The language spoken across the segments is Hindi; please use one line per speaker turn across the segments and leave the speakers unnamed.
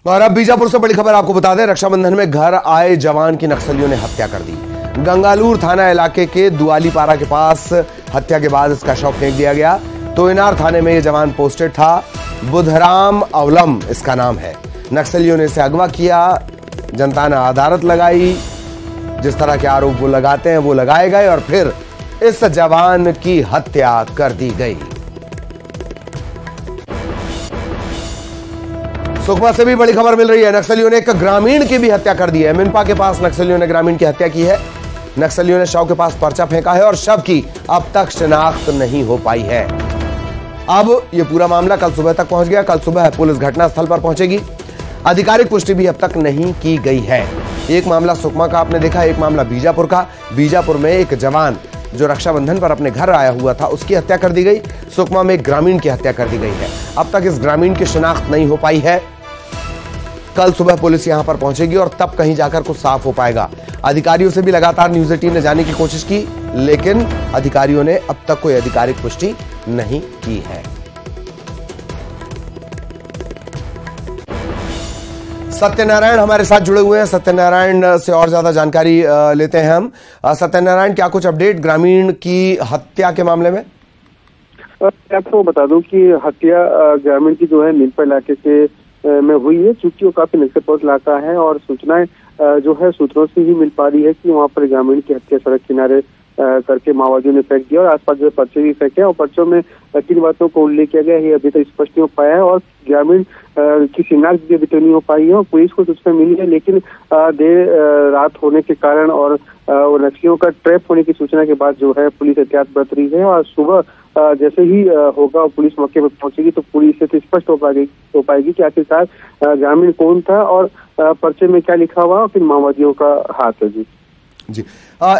और अब बीजापुर से बड़ी खबर आपको बता दें, रक्षाबंधन में घर आए जवान की नक्सलियों ने हत्या कर दी। गंगालूर थाना इलाके के दुआलीपारा के पास हत्या के बाद इसका शव फेंक दिया गया। तोयनार थाने में यह जवान पोस्टेड था। बुधराम अवलम इसका नाम है। नक्सलियों ने इसे अगवा किया। जनता ने अदालत लगाई। जिस तरह के आरोप वो लगाते हैं वो लगाए गए और फिर इस जवान की हत्या कर दी गई। सुकमा से भी बड़ी खबर मिल रही है। नक्सलियों ने एक ग्रामीण की भी हत्या कर दी है। मिनपा के पास नक्सलियों ने ग्रामीण की हत्या की है। नक्सलियों ने शव के पास पर्चा फेंका है और शव की अब तक शिनाख्त नहीं हो पाई है। अब यह पूरा मामला कल सुबह तक पहुंच गया। कल सुबह पुलिस घटनास्थल पर पहुंचेगी। आधिकारिक पुष्टि भी अब तक नहीं की गई है। एक मामला सुकमा का आपने देखा, एक मामला बीजापुर का। बीजापुर में एक जवान जो रक्षाबंधन पर अपने घर आया हुआ था उसकी हत्या कर दी गई। सुकमा में एक ग्रामीण की हत्या कर दी गई है। अब तक इस ग्रामीण की शिनाख्त नहीं हो पाई है। कल सुबह पुलिस यहां पर पहुंचेगी और तब कहीं जाकर कुछ साफ हो पाएगा। अधिकारियों से भी लगातार न्यूज़ 18 ने जाने की कोशिश की, लेकिन अधिकारियों ने अब तक कोई आधिकारिक पुष्टि नहीं की है। सत्यनारायण हमारे साथ जुड़े हुए हैं। सत्यनारायण से और ज्यादा जानकारी लेते हैं हम। सत्यनारायण, क्या कुछ अपडेट ग्रामीण की हत्या के मामले में?
आपको बता दूं कि हत्या ग्रामीण की जो है मिनपा इलाके से में हुई है। चूंकि वो काफी नक्सलप्रवण इलाका है और सूचनाएं जो है सूत्रों से ही मिल पा रही है कि वहाँ पर ग्रामीण की हत्या सड़क किनारे करके माओवादियों ने फेंक दिया और आसपास जो पर्चे भी फेंके और पर्चों में किन बातों को उल्लेख किया गया है अभी तक स्पष्ट नहीं हो पाया है और ग्रामीण की शिनाख्त भी अभी तक नहीं हो पाई है और पुलिस को सूचना मिली है, लेकिन देर रात होने के कारण और नक्सलियों का ट्रैप होने की सूचना के बाद जो है पुलिस एहतियात बरत रही है और सुबह जैसे ही होगा पुलिस मौके पर पहुंचेगी तो पुलिस से स्पष्ट हो पाएगी कि आखिरकार ग्रामीण कौन था और पर्चे में क्या लिखा हुआ और फिर माओवादियों का हाथ है।
जी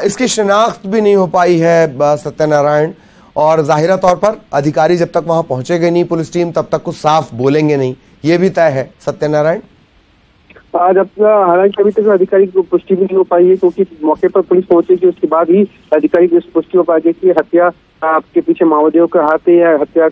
इसकी शिनाख्त भी नहीं हो पाई है सत्यनारायण, और जाहिरा तौर पर अधिकारी जब तक वहां पहुंचेंगे नहीं पुलिस टीम तब तक कुछ साफ बोलेंगे नहीं, ये भी तय है सत्यनारायण।
आज अपना हालांकि अभी तक आधिकारिक पुष्टि भी नहीं हो पाई है क्योंकि मौके पर पुलिस पहुंचेगी उसके बाद ही आधिकारिक पुष्टि हो पाएगी कि हत्या आपके पीछे माओवादियों का हाथ है या हत्या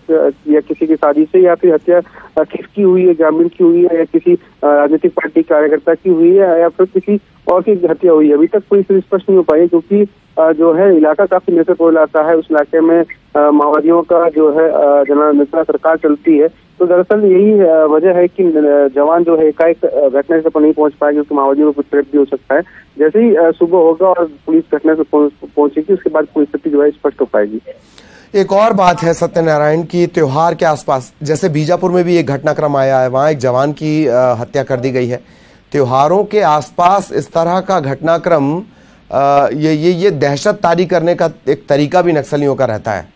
या किसी की साजिश से या फिर हत्या किसकी हुई है, ग्रामीण की हुई है या किसी राजनीतिक पार्टी कार्यकर्ता की हुई है या फिर किसी और की हत्या हुई है। अभी तक पुलिस स्पष्ट नहीं हो पाई है क्योंकि जो है इलाका काफी नक्सलप्रवण इलाका है। उस इलाके में माओवादियों का जो है जनता सरकार चलती है। तो दरअसल यही वजह है कि जवान जो है एकाएक घटनास्थल पर नहीं पहुंच पाएगा क्योंकि माओवादियों को ट्रैप भी हो सकता है। जैसे ही सुबह होगा और पुलिस घटनास्थल पहुंचेगी उसके बाद पूरी स्थिति जो है स्पष्ट हो पाएगी।
एक और बात है सत्यनारायण की त्योहार के आसपास जैसे बीजापुर में भी एक घटनाक्रम आया है, वहां एक जवान की हत्या कर दी गई है। त्योहारों के आसपास इस तरह का घटनाक्रम ये दहशत तारी करने का एक तरीका भी नक्सलियों का रहता है।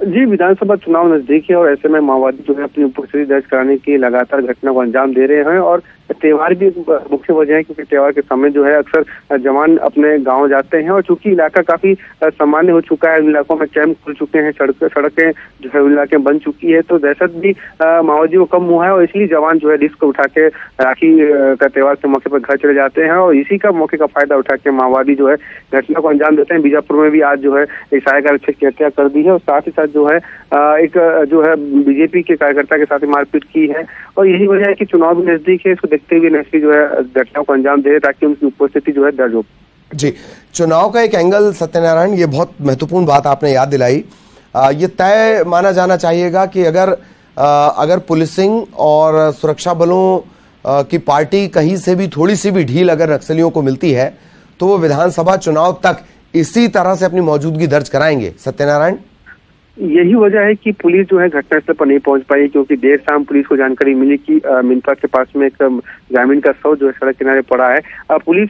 जी, विधानसभा चुनाव नजदीक है और ऐसे में माओवादी जो है अपनी उपस्थिति दर्ज कराने की लगातार घटना को अंजाम दे रहे हैं और त्योहार भी मुख्य वजह है क्योंकि त्योहार के समय जो है अक्सर जवान अपने गांव जाते हैं और चूंकि इलाका काफी सामान्य हो चुका है, इलाकों में कैंप खुल चुके हैं, सड़कें जो है इलाके बन चुकी है, तो दहशत भी माओवादियों को कम हुआ है और इसलिए जवान जो है रिस्क उठा के राखी का त्योहार के मौके पर घर चले जाते हैं और इसी का मौके का फायदा उठा के माओवादी जो है घटना को अंजाम देते हैं। बीजापुर में भी आज जो है एक सहायक आरक्षक की हत्या कर दी है और साथ ही साथ जो है एक जो है बीजेपी के कार्यकर्ता के साथ मारपीट की है और यही वजह है कि चुनाव भी नजदीक है। इसको देखते हुए नक्सली जो है घटनाओं को अंजाम दे ताकि उनकी उपस्थिति जो है दर्ज हो।
जी, चुनाव का एक एंगल सत्यनारायण, ये बहुत महत्वपूर्ण बात आपने याद दिलाई। ये तय माना जाना चाहिएगा कि अगर पुलिसिंग और सुरक्षा बलों की पार्टी कहीं से भी थोड़ी सी भी ढील अगर नक्सलियों को मिलती है तो वो विधानसभा चुनाव तक इसी तरह से अपनी मौजूदगी दर्ज कराएंगे। सत्यनारायण,
यही वजह है कि पुलिस जो है घटनास्थल पर नहीं पहुंच पाई क्योंकि देर शाम पुलिस को जानकारी मिली कि मिनपा के पास में एक ग्रामीण का शव जो है सड़क किनारे पड़ा है। पुलिस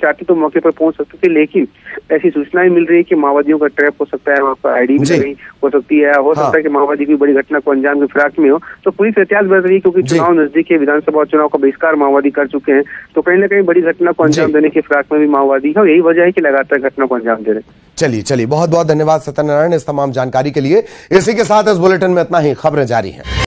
चाहती तो मौके पर पहुंच सकती थी, लेकिन ऐसी सूचनाएं मिल रही है कि माओवादियों का ट्रैप हो सकता है, वहाँ पर आईडी भी नहीं हो सकती है, हो सकता है कि माओवादी की बड़ी घटना को अंजाम की फिराक में हो, तो पुलिस एहतियात बरत रही है क्योंकि चुनाव नजदीक है, विधानसभा चुनाव का बहिष्कार माओवादी कर चुके हैं, तो कहीं ना कहीं बड़ी घटना को अंजाम देने की फिराक में भी माओवादी है और यही वजह है कि लगातार घटना को अंजाम दे रहे हैं।
चलिए बहुत बहुत धन्यवाद सत्यनारायण इस तमाम जानकारी के लिए। इसी के साथ इस बुलेटिन में इतना ही। खबरें जारी हैं।